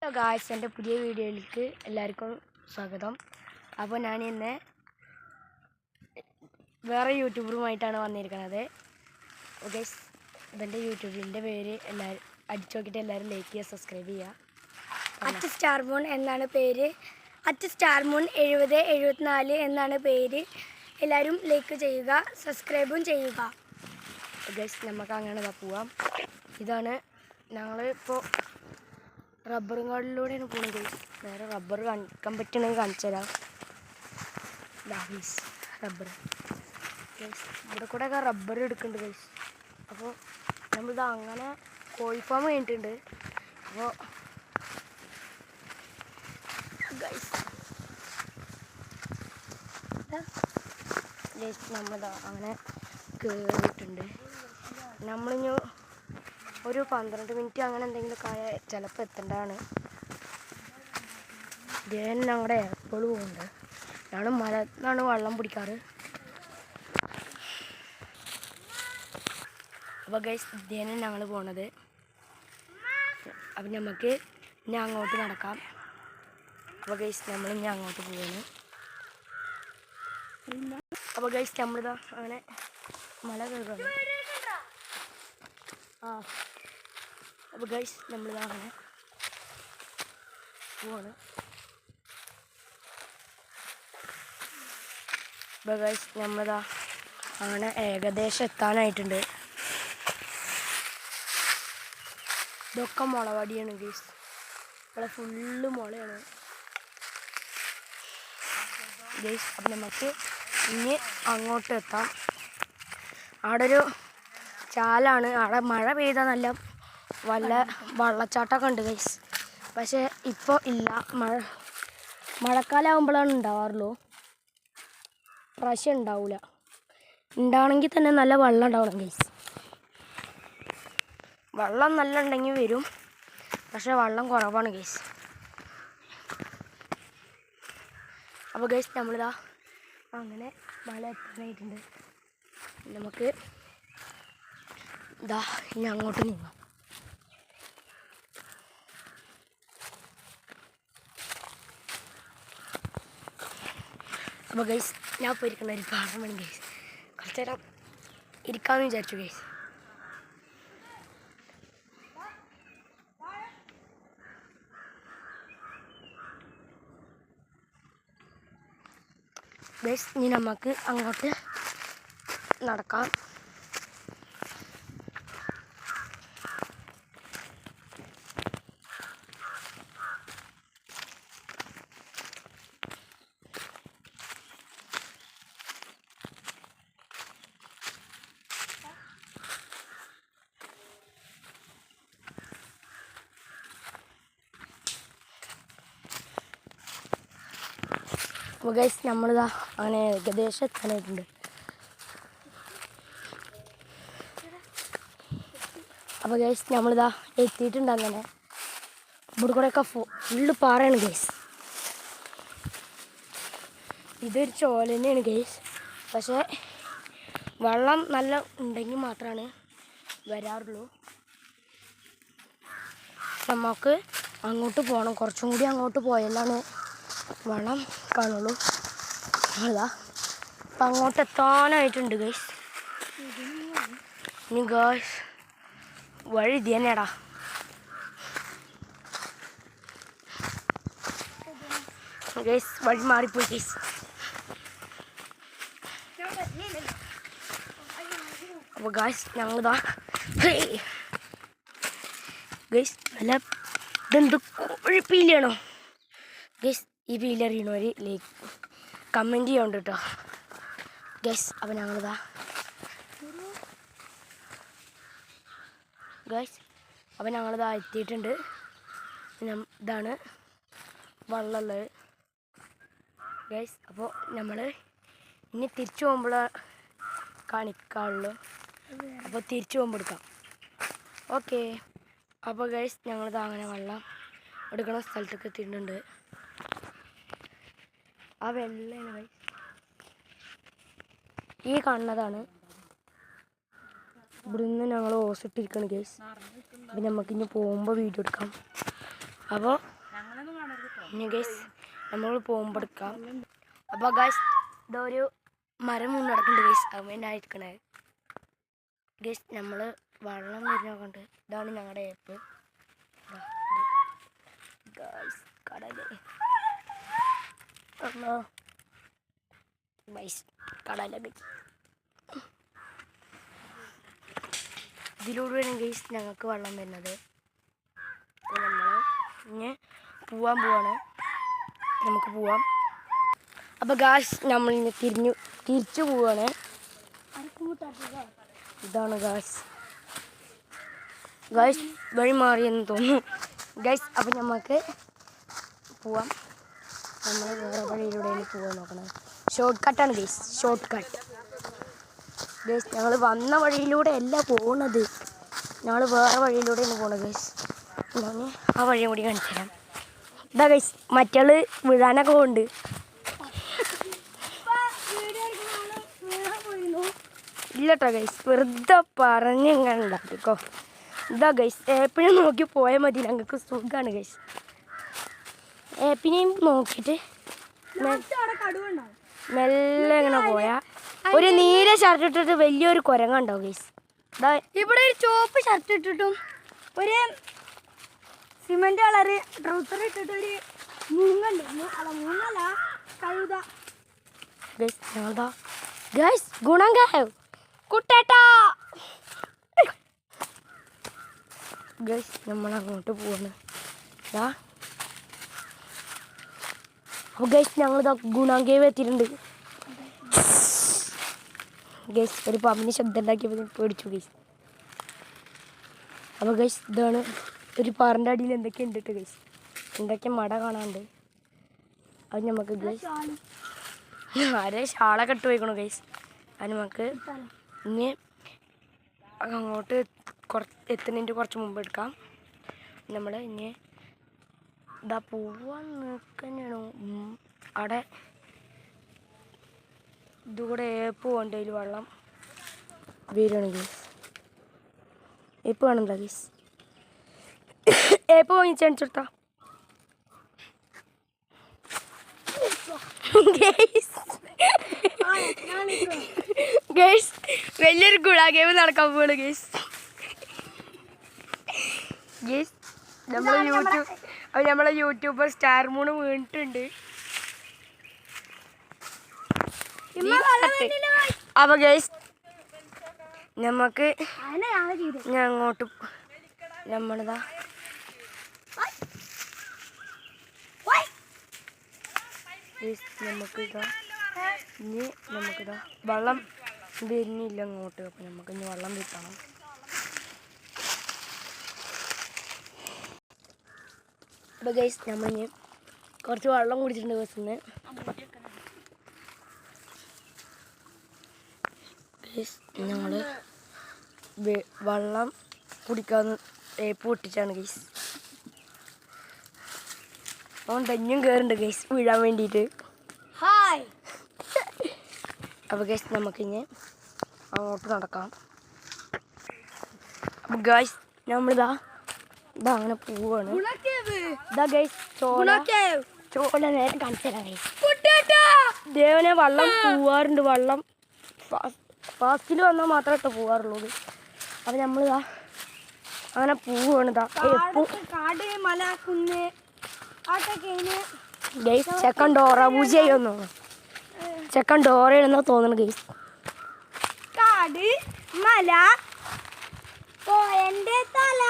Hello guys, എൻ്റെ പുതിയ വീഡിയോയിലേക്ക് എല്ലാവർക്കും സ്വാഗതം. അപ്പോൾ ഞാൻ ഇന്ന് വേറെ യൂട്യൂബറുമായിട്ടാണ് വന്നിരിക്കുന്നത്. ഓക്കെ, ഇവൻ്റെ യൂട്യൂബിൻ്റെ പേര് എല്ലാവരും അടിച്ചു നോക്കിയിട്ട് എല്ലാവരും ലൈക്ക് ചെയ്യുക, സബ്സ്ക്രൈബ് ചെയ്യുക. @starmoon എന്നാണ് പേര്. @starmoon 7074 എന്നാണ് പേര്. എല്ലാവരും ലൈക്ക് ചെയ്യുക, സബ്സ്ക്രൈബും ചെയ്യുക. ഗൈസ്, നമുക്ക് അങ്ങനെ പോവാം. ഇതാണ് ഞങ്ങളിപ്പോൾ റബ്ബറും കാടിലൂടെയാണ് പോകുന്നത് ഗൈസ്. നേരെ റബ്ബർ കാണിക്കാൻ പറ്റണമെങ്കിൽ കാണിച്ചു തരാം. ഗൈസ്, റബ്ബർ ഗൈസ്, ഇവിടെ കൂടെയൊക്കെ റബ്ബർ എടുക്കുന്നുണ്ട് ഗൈസ്. അപ്പോൾ നമ്മളിത് അങ്ങനെ കോഴി ഫാം കഴിഞ്ഞിട്ടുണ്ട്. അപ്പോൾ ഗൈസ് നമ്മളിതാ അങ്ങനെ കയറിയിട്ടുണ്ട്. നമ്മളിഞ്ഞു ഒരു 12 മിനിറ്റ് അങ്ങനെ എന്തെങ്കിലുമൊക്കെ ആയ ചിലപ്പോൾ എത്തേണ്ടതാണ്. ഇതേൻ ഞങ്ങളുടെ എപ്പോഴും പോകുന്നുണ്ട്. ഞങ്ങൾ മലന്നാണ് വെള്ളം പിടിക്കാറ്. അപ്പോൾ ഗൈസ്, ഇതേനെ ഞങ്ങൾ പോണത്. അപ്പം നമുക്ക് ഇനി അങ്ങോട്ട് നടക്കാം. അപ്പോൾ ഗൈസ്, നമ്മൾ ഇനി അങ്ങോട്ട് പോവാണ്. അപ്പോൾ ഗൈസ്, നമ്മളിതാ അങ്ങനെ മല കയറുകയാണ്. അപ്പോൾ ഗൈസ്, നമ്മളിതാ അങ്ങനെ പോവാണ്. അപ്പോൾ ഗൈസ്, നമ്മളിതാ അങ്ങനെ ഏകദേശം എത്താനായിട്ടുണ്ട്. ഇതൊക്കെ മുളവടിയാണ് ഗൈസ്. ഇവിടെ ഫുള്ള് മുളയാണ് ഗൈസ്. അപ്പം നമുക്ക് ഇനി അങ്ങോട്ട് എത്താം. അവിടെ ഒരു ചാലാണ്. അവിടെ മഴ പെയ്താൽ നല്ല വെള്ളച്ചാട്ടമൊക്കെ ഉണ്ട് ഗൈസ്. പക്ഷേ ഇപ്പോൾ ഇല്ല. മഴക്കാലമാകുമ്പോഴാണ് ഉണ്ടാവാറുള്ളൂ. പ്രാവശ്യം ഉണ്ടാവില്ല. ഉണ്ടാവണമെങ്കിൽ തന്നെ നല്ല വെള്ളം ഉണ്ടാവണം ഗൈസ്. വെള്ളം നല്ല ഉണ്ടെങ്കിൽ വരും, പക്ഷേ വെള്ളം കുറവാണ് ഗൈസ്. അപ്പോൾ ഗൈസ്, നമ്മളിതാ അങ്ങനെ മല എത്താനായിട്ടുണ്ട്. നമുക്ക് ഇതാ ഇനി അങ്ങോട്ട് നീങ്ങാം. അപ്പോൾ ഗൈസ്, ഞാൻ ഇപ്പോൾ ഇരിക്കുന്ന ഒരു പാറമണി ഗൈസ്. കുറച്ച് നേരം ഇരിക്കാമെന്ന് വിചാരിച്ചു ഗൈസ്. ഗൈസ്, ഇനി നമുക്ക് അങ്ങോട്ട് നടക്കാം. അപ്പോൾ ഗൈസ്, നമ്മളിതാ അങ്ങനെ ഏകദേശം എത്താനായിട്ടുണ്ട്. അപ്പോൾ ഗൈസ്, നമ്മളിതാ എത്തിയിട്ടുണ്ട്. അങ്ങനെ ഇവിടെ കൂടെയൊക്കെ ഫുള്ള് പാറയാണ് ഗൈസ്. ഇതൊരു ചോല തന്നെയാണ് ഗൈസ്. പക്ഷേ വെള്ളം നല്ല ഉണ്ടെങ്കിൽ മാത്രമാണ് വരാറുള്ളൂ. നമുക്ക് അങ്ങോട്ട് പോകണം. കുറച്ചും കൂടി അങ്ങോട്ട് പോയാലാണ് വെള്ളം കാണുള്ളൂ. അതാ അപ്പം അങ്ങോട്ട് എത്താനായിട്ടുണ്ട് ഗൈസ്. ഇനി ഗൈസ്, വഴി ഇത് തന്നെയാടാ. ഗൈസ്, വഴി മാറിപ്പോയി ഗൈസ്. അപ്പോൾ ഗൈസ്, ഞങ്ങളിതാ ഗൈസ് നല്ല ഇതെന്ത് കോഴിപ്പീലിയാണോ ഗൈസ്? ഈ പീലി അറിയണവർ ലൈക്ക് കമൻറ്റ് ചെയ്യുന്നുണ്ട് കേട്ടോ ഗൈസ്. അപ്പോൾ ഞങ്ങളിതാ ഗൈസ്, അപ്പോൾ ഞങ്ങളിതാ എത്തിയിട്ടുണ്ട്. ഇതാണ് വെള്ളമുള്ളത് ഗൈസ്. അപ്പോൾ നമ്മൾ ഇനി തിരിച്ചു പോകുമ്പോൾ കാണിക്കാറുള്ളൂ. അപ്പോൾ തിരിച്ചു പോകുമ്പോൾ എടുക്കാം. ഓക്കെ. അപ്പോൾ ഗൈസ്, ഞങ്ങളിതാ അങ്ങനെ വെള്ളം എടുക്കുന്ന സ്ഥലത്തൊക്കെ എത്തിയിട്ടുണ്ട്. ആ വെള്ളമാണ് ഗൈസ്. ഈ കാണുന്നതാണ്. ഇവിടുന്ന് ഞങ്ങൾ ഓസിട്ടിരിക്കണം ഗൈസ്. അപ്പം നമുക്കിനി പോകുമ്പോൾ വീഡിയോ എടുക്കാം. അപ്പോൾ ഇനി ഗൈസ് നമ്മൾ പോകുമ്പോൾ എടുക്കാം. അപ്പോൾ ഗൈസ് ഇതൊരു മരം മുന്ന് നടക്കുന്നുണ്ട് ഗൈസ്, അവനായിരിക്കണേ ഗൈസ്. നമ്മൾ വെള്ളം വരുന്നൊക്കെ ഇതാണ് ഞങ്ങളുടെ ഏപ്പ് ഗൈസ്. കടല് ഗൈസ്, കടല ഇതിലൂടെയാണ് ഗൈസ് ഞങ്ങൾക്ക് വെള്ളം വരുന്നത്. നമ്മൾ ഇനി പോവാണ്, നമുക്ക് പോവാം. അപ്പോൾ ഗായ്സ് നമ്മൾ ഇനി തിരിച്ചു പോവാണ്. ഇതാണ് ഗായ്സ് വഴി മാറിയെന്ന് തോന്നുന്നു ഗൈസ്. അപ്പം നമുക്ക് പോവാം. നമ്മൾ വേറെ വഴിയിലൂടെയാണ് പോകാൻ നോക്കണത്. ഷോർട്ട് കട്ടാണ് ഗൈസ്, ഷോർട്ട് കട്ട് ഗൈസ്. ഞങ്ങൾ വന്ന വഴിയിലൂടെ അല്ല പോകുന്നത്, ഞങ്ങൾ വേറെ വഴിയിലൂടെയാണ് പോകുന്നത് ഗൈസ്. ഞാൻ ആ വഴിയും കൂടി കാണിച്ചു തരാം. ഇതാ ഗൈസ്, മറ്റേള് വീഴാനൊക്കെ പോകുന്നുണ്ട്. ഇല്ലട്ടോ ഗൈസ്, വെറുതെ പറഞ്ഞ് ഇങ്ങനെ ഉണ്ടാക്കിക്കോ. ഇതാ ഗൈസ്, ഏപ്പിനെ നോക്കി പോയാൽ മതി, ഞങ്ങൾക്ക് സുഖമാണ് ഗൈസ്. ഏപ്പിനെയും നോക്കിയിട്ട് മെല്ലെ ഇങ്ങനെ പോയാൽ ഒരു നീല ഷർട്ട് ഇട്ടിട്ട് വലിയൊരു കുരങ്ങുണ്ടാവും ഗൈസ്. ഇവിടെ ഒരു ചുവപ്പ് ഷർട്ട് ഇട്ടിട്ടും ഒരു സിമെന്റ് കളറ് ട്രൗസർ ഇട്ടിട്ട് ഒരു മൂന്നല്ല കഴുത ഗൈസ്. ഞങ്ങളതാ ഗൈസ് ഗുണങ്കായോ കുട്ടേട്ടാ ഗൈസ്, നമ്മൾ അങ്ങോട്ട് പോവാണ്. ഗൈസ് ഞങ്ങളിതാ ഗുണാങ്കേവ് എത്തിയിട്ടുണ്ട് ഗൈസ്. ഒരു പാമ്പിന് ശബ്ദം ഉണ്ടാക്കിയപ്പോൾ പേടിച്ചു ഗൈസ്. അപ്പോൾ ഗൈസ് ഇതാണ് ഒരു പാറിൻ്റെ അടിയിൽ എന്തൊക്കെ ഉണ്ട് കേട്ടോ ഗൈസ്. എന്തൊക്കെ മട കാണാണ്ട്. അത് നമുക്ക് ഗൈസ് ആരെ ഷാളൊക്കെ ഇട്ട് പോയിക്കണു ഗൈസ്. അത് നമുക്ക് ഇനി അങ്ങോട്ട് എത്തുന്നതിൻ്റെ കുറച്ച് മുമ്പ് എടുക്കാം. നമ്മൾ ഇനി ഇതാ പോവാൻ നിൽക്കുന്നതാണോ അവിടെ ഇതുകൂടെ ഏപ്പ് പോകണ്ട. അതിൽ വെള്ളം വരികയാണ് ഗീസ്. ഏപ്പ് വേണമെന്താ ഗീസ്, ഏപ്പ് വാങ്ങിച്ചെടുത്താ ഗൈസ്. വലിയൊരു ഗുണ ഗെയിം നടക്കാൻ പോവാണ് ഗൈസ്. ഗൈസ് നമ്മളെ യൂട്യൂബർ സ്റ്റാർ മൂണ് വീണിട്ടുണ്ട്. അപ്പൊ ഗൈസ് നമുക്ക് ഞാൻ അങ്ങോട്ട് നമ്മളിതാ നമുക്കിതാ ഇനി നമുക്കിതാ വെള്ളം വരുന്നില്ല അങ്ങോട്ട്. അപ്പം നമുക്ക് ഇനി വെള്ളം കിട്ടണം. അപ്പോൾ ഗൈസ് നമ്മളിനി കുറച്ച് വെള്ളം കുടിച്ചിട്ടുണ്ട് ബസ്സിന്ന്. ഗൈസ് ഞങ്ങൾ വെള്ളം കുടിക്കാൻ ടേപ്പ് പൊട്ടിച്ചാണ് ഗൈസ്. അവൻ തന്നെയും കയറുന്നുണ്ട് ഗൈസ് വീഴാൻ വേണ്ടിയിട്ട്. ഹായ്. അപ്പോൾ ഗൈസ് നമുക്കിനി അങ്ങോട്ട് നടക്കാം. അപ്പോൾ ഗൈസ് നമ്മളിതാ അങ്ങനെ പോവാണ്. ഇതാ ഗൈസ് ചോല നേരം കാണിച്ചു തരാം ഗൈസ്. ദേവനെ വെള്ളം പോവാറുണ്ട്. വെള്ളം ഫാസ്റ്റിൽ വന്നാൽ മാത്രമേ ഇട്ട് പോവാറുള്ളൂ. അപ്പം നമ്മളിതാ അങ്ങനെ പോവാണ്. ഗൈസ് ചെക്കൻ ഡോറ പൂജയൊന്നു ചെക്കൻ ഡോറയാണെന്നാ തോന്നുന്നു ഗൈസ്. കാട് മല പോയന്റെ തല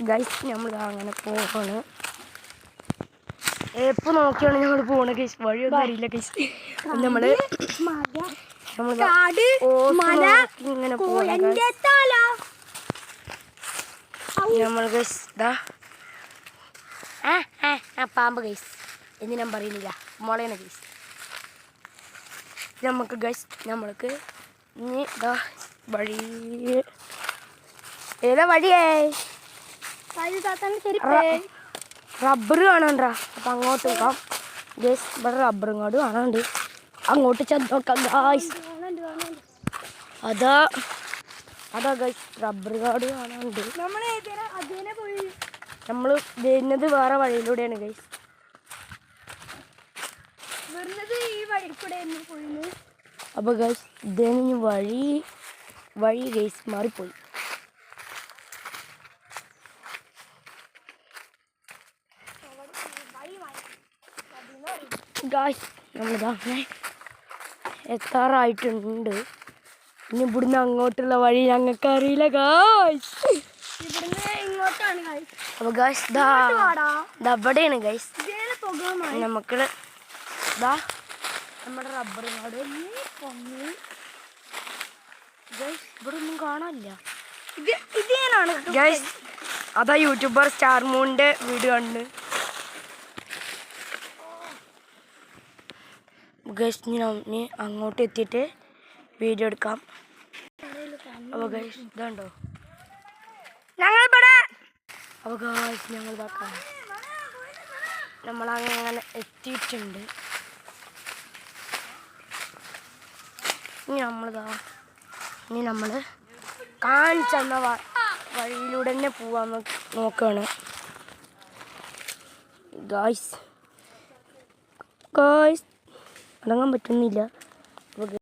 ഗൈസ് നമ്മൾ അങ്ങനെ പോവാണ്. ഏപ്പ് നോക്കിയാണ് ഞങ്ങൾ പോണത് ഗൈസ്. വഴിയൊന്നും അറിയില്ല ഗൈസ്. നമ്മള് ഇങ്ങനെ പോവാണ് നമ്മൾ ഗൈസ്. ഇതാ പാമ്പ് ഗൈസ് എന്ന് ഞാൻ പറയുന്നില്ല, മുളയാണ് ഗൈസ്. നമുക്ക് ഗൈസ് നമ്മൾക്ക് ഇനി ഇതാ വഴി ഏതാ വഴിയേ റബ്ബർ കാണാണ്ടാ. അപ്പം അങ്ങോട്ട് പോകാം ഗൈസ്. ഇവിടെ റബ്ബറും കാട് കാണാണ്ട്. അങ്ങോട്ട് ചെന്ന് നോക്കാം ഗൈസ്. അതാ ഗൈസ് റബ്ബർ കാട് കാണാണ്ട്. നമ്മൾ വരുന്നത് വേറെ വഴിയിലൂടെയാണ് ഗൈസ്. വരുന്നത് ഈ വഴി കൂടെ പോയിരുന്നു. അപ്പോൾ ഗൈസ് ഇതിന് വഴി ഗൈസ് മാറിപ്പോയി. ഗൈസ് നമ്മളിതാ അങ്ങനെ എത്താറായിട്ടുണ്ട്. ഇനി ഇവിടുന്ന് അങ്ങോട്ടുള്ള വഴി ഞങ്ങൾക്ക് അറിയില്ല ഗൈസ്. ഇവിടുന്ന് ഇങ്ങോട്ടാണ് ഗൈസ്. അപ്പോൾ ഗൈസ് ഇവിടെയാണ് ഗൈസ്. നമുക്ക് ഇതാ നമ്മുടെ റബ്ബർ കാട്. ഗൈസ് ഇവിടെ ഒന്നും കാണാനില്ല ഇതേനാണ് ഗൈസ്. അതാ യൂട്യൂബർ സ്റ്റാർ മൂണിൻ്റെ വീഡിയോ ഉണ്ട് ഗൈസ്. ഇനി അങ്ങോട്ട് എത്തിയിട്ട് വീഡിയോ എടുക്കാം. അപ്പോൾ ഗൈസ് ഇതുണ്ടോ ഞങ്ങളിവിടെ. അപ്പോൾ ഗൈസ് ഞങ്ങൾ ഇതാക്കാം. നമ്മളങ്ങനെ എത്തിയിട്ടുണ്ട്. ഇനി നമ്മൾ കാണിച്ചെന്ന വഴിയിലൂടെ തന്നെ പോവാൻ നോക്കുകയാണ് ഗായ്സ്. അടങ്ങാൻ പറ്റുന്നില്ല.